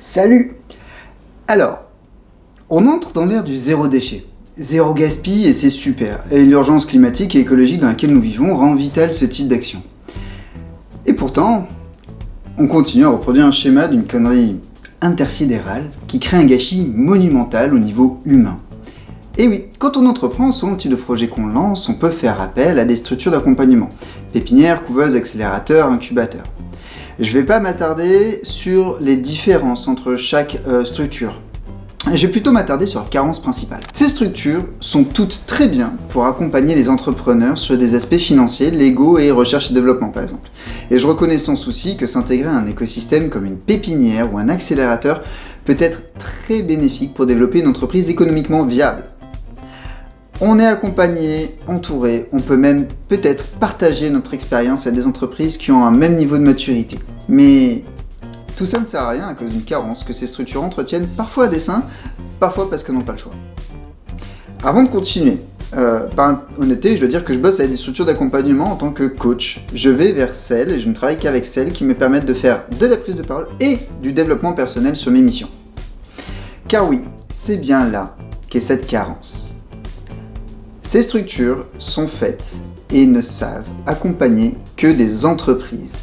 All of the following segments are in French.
Salut! Alors, on entre dans l'ère du zéro déchet. Zéro gaspille et c'est super. Et l'urgence climatique et écologique dans laquelle nous vivons rend vital ce type d'action. Et pourtant, on continue à reproduire un schéma d'une connerie intersidérale qui crée un gâchis monumental au niveau humain. Et oui, quand on entreprend, selon le type de projet qu'on lance, on peut faire appel à des structures d'accompagnement. Pépinières, couveuses, accélérateurs, incubateurs. Je ne vais pas m'attarder sur les différences entre chaque structure. Je vais plutôt m'attarder sur leurs carences principales. Ces structures sont toutes très bien pour accompagner les entrepreneurs sur des aspects financiers, légaux et recherche et développement par exemple. Et je reconnais sans souci que s'intégrer à un écosystème comme une pépinière ou un accélérateur peut être très bénéfique pour développer une entreprise économiquement viable. On est accompagné, entouré, on peut même peut-être partager notre expérience à des entreprises qui ont un même niveau de maturité. Mais tout ça ne sert à rien à cause d'une carence que ces structures entretiennent parfois à dessein, parfois parce qu'elles n'ont pas le choix. Avant de continuer, par honnêteté, je dois dire que je bosse avec des structures d'accompagnement en tant que coach. Je vais vers celles, et je ne travaille qu'avec celles qui me permettent de faire de la prise de parole et du développement personnel sur mes missions. Car oui, c'est bien là qu'est cette carence. Ces structures sont faites et ne savent accompagner que des entreprises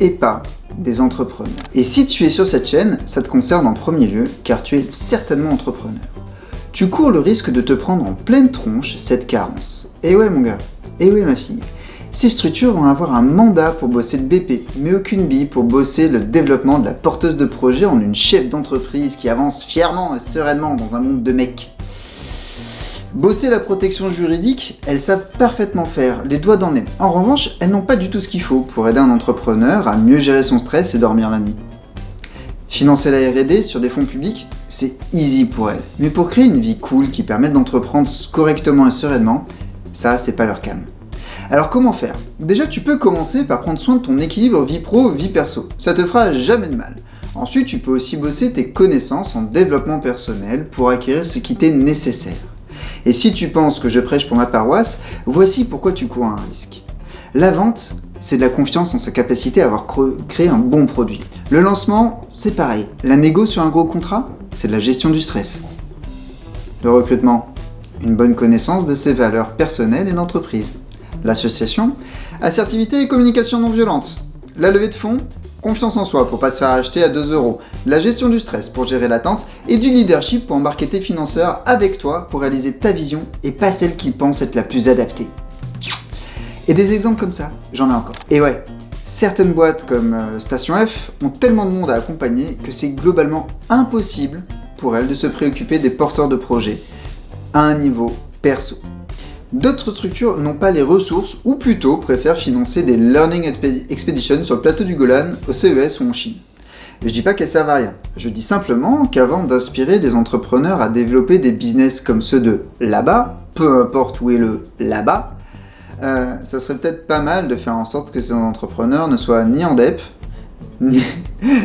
et pas des entrepreneurs. Et si tu es sur cette chaîne, ça te concerne en premier lieu car tu es certainement entrepreneur. Tu cours le risque de te prendre en pleine tronche cette carence. Et ouais mon gars, et ouais ma fille, ces structures vont avoir un mandat pour bosser le BP, mais aucune bille pour bosser le développement de la porteuse de projet en une chef d'entreprise qui avance fièrement et sereinement dans un monde de mecs. Bosser la protection juridique, elles savent parfaitement faire, les doigts dans le nez. En revanche, elles n'ont pas du tout ce qu'il faut pour aider un entrepreneur à mieux gérer son stress et dormir la nuit. Financer la R&D sur des fonds publics, c'est easy pour elles. Mais pour créer une vie cool qui permette d'entreprendre correctement et sereinement, ça, c'est pas leur cam. Alors comment faire ? Déjà, tu peux commencer par prendre soin de ton équilibre vie pro, vie perso. Ça te fera jamais de mal. Ensuite, tu peux aussi bosser tes connaissances en développement personnel pour acquérir ce qui t'est nécessaire. Et si tu penses que je prêche pour ma paroisse, voici pourquoi tu cours un risque. La vente, c'est de la confiance en sa capacité à avoir créé un bon produit. Le lancement, c'est pareil. La négo sur un gros contrat, c'est de la gestion du stress. Le recrutement, une bonne connaissance de ses valeurs personnelles et d'entreprise. L'association, assertivité et communication non violente. La levée de fonds, confiance en soi pour pas se faire acheter à 2 €, la gestion du stress pour gérer l'attente et du leadership pour embarquer tes financeurs avec toi pour réaliser ta vision et pas celle qu'ils pensent être la plus adaptée. Et des exemples comme ça, j'en ai encore. Et ouais, certaines boîtes comme Station F ont tellement de monde à accompagner que c'est globalement impossible pour elles de se préoccuper des porteurs de projets à un niveau perso. D'autres structures n'ont pas les ressources ou plutôt préfèrent financer des Learning Expeditions sur le plateau du Golan, au CES ou en Chine. Et je dis pas qu'elles servent à rien, je dis simplement qu'avant d'inspirer des entrepreneurs à développer des business comme ceux de là-bas, peu importe où est le là-bas, ça serait peut-être pas mal de faire en sorte que ces entrepreneurs ne soient ni en dep,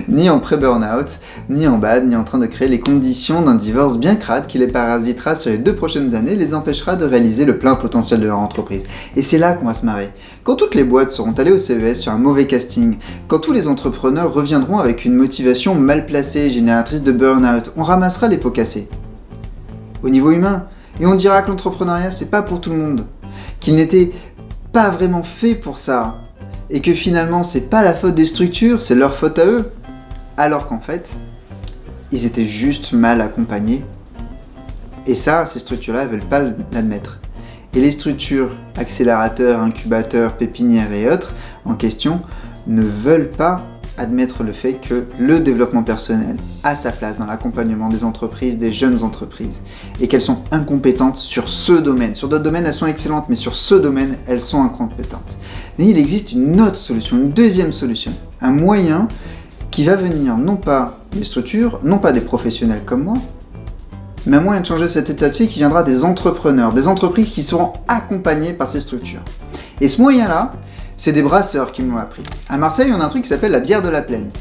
ni en pré-burnout, ni en bad, ni en train de créer les conditions d'un divorce bien crade qui les parasitera sur les 2 prochaines années et les empêchera de réaliser le plein potentiel de leur entreprise. Et c'est là qu'on va se marrer. Quand toutes les boîtes seront allées au CES sur un mauvais casting, quand tous les entrepreneurs reviendront avec une motivation mal placée, génératrice de burn-out, on ramassera les pots cassés. Au niveau humain, et on dira que l'entrepreneuriat c'est pas pour tout le monde, qu'il n'était pas vraiment fait pour ça. Et que finalement c'est pas la faute des structures, c'est leur faute à eux. Alors qu'en fait, ils étaient juste mal accompagnés. Et ça, ces structures-là, elles veulent pas l'admettre. Et les structures, accélérateurs, incubateurs, pépinières et autres, en question, ne veulent pas admettre le fait que le développement personnel a sa place dans l'accompagnement des entreprises, des jeunes entreprises, et qu'elles sont incompétentes sur ce domaine. Sur d'autres domaines, elles sont excellentes, mais sur ce domaine, elles sont incompétentes. Mais il existe une autre solution, une deuxième solution, un moyen qui va venir non pas des structures, non pas des professionnels comme moi, mais un moyen de changer cet état de fait qui viendra des entrepreneurs, des entreprises qui seront accompagnées par ces structures. Et ce moyen-là, c'est des brasseurs qui me l'ont appris. À Marseille, on a un truc qui s'appelle la bière de la Plaine.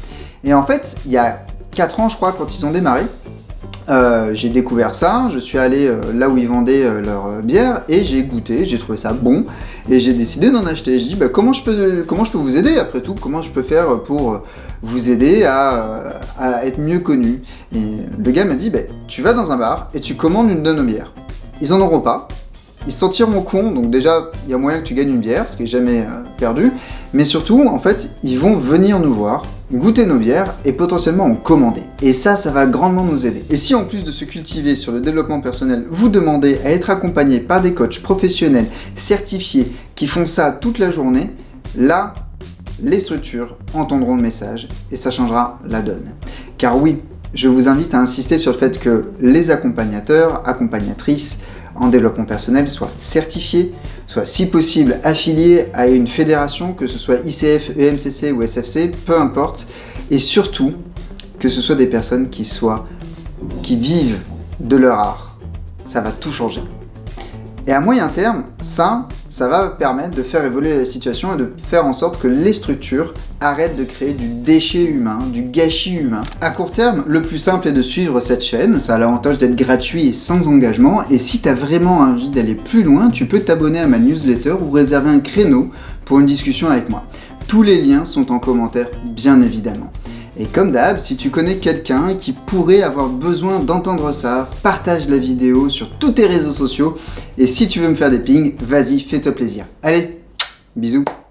Et en fait, il y a 4 ans, je crois, quand ils ont démarré, J'ai découvert ça, je suis allé là où ils vendaient leur bière et j'ai goûté, j'ai trouvé ça bon et j'ai décidé d'en acheter. Je dis comment je peux vous aider après tout, comment je peux faire pour vous aider à être mieux connu. Et le gars m'a dit tu vas dans un bar et tu commandes une de nos bières. Ils en auront pas. Ils se sentiront cons, donc déjà, il y a moyen que tu gagnes une bière, ce qui est jamais perdu. Mais surtout, en fait, ils vont venir nous voir, goûter nos bières et potentiellement en commander. Et ça va grandement nous aider. Et si en plus de se cultiver sur le développement personnel, vous demandez à être accompagné par des coachs professionnels, certifiés, qui font ça toute la journée, là, les structures entendront le message et ça changera la donne. Car oui, je vous invite à insister sur le fait que les accompagnateurs, accompagnatrices, en développement personnel soient certifiés, soient si possible affiliés à une fédération, que ce soit ICF, EMCC ou SFC, peu importe, et surtout que ce soit des personnes qui vivent de leur art. Ça va tout changer. Et à moyen terme, ça va permettre de faire évoluer la situation et de faire en sorte que les structures arrêtent de créer du déchet humain, du gâchis humain. À court terme, le plus simple est de suivre cette chaîne, ça a l'avantage d'être gratuit et sans engagement, et si tu as vraiment envie d'aller plus loin, tu peux t'abonner à ma newsletter ou réserver un créneau pour une discussion avec moi. Tous les liens sont en commentaire, bien évidemment. Et comme d'hab, si tu connais quelqu'un qui pourrait avoir besoin d'entendre ça, partage la vidéo sur tous tes réseaux sociaux. Et si tu veux me faire des pings, vas-y, fais-toi plaisir. Allez, bisous.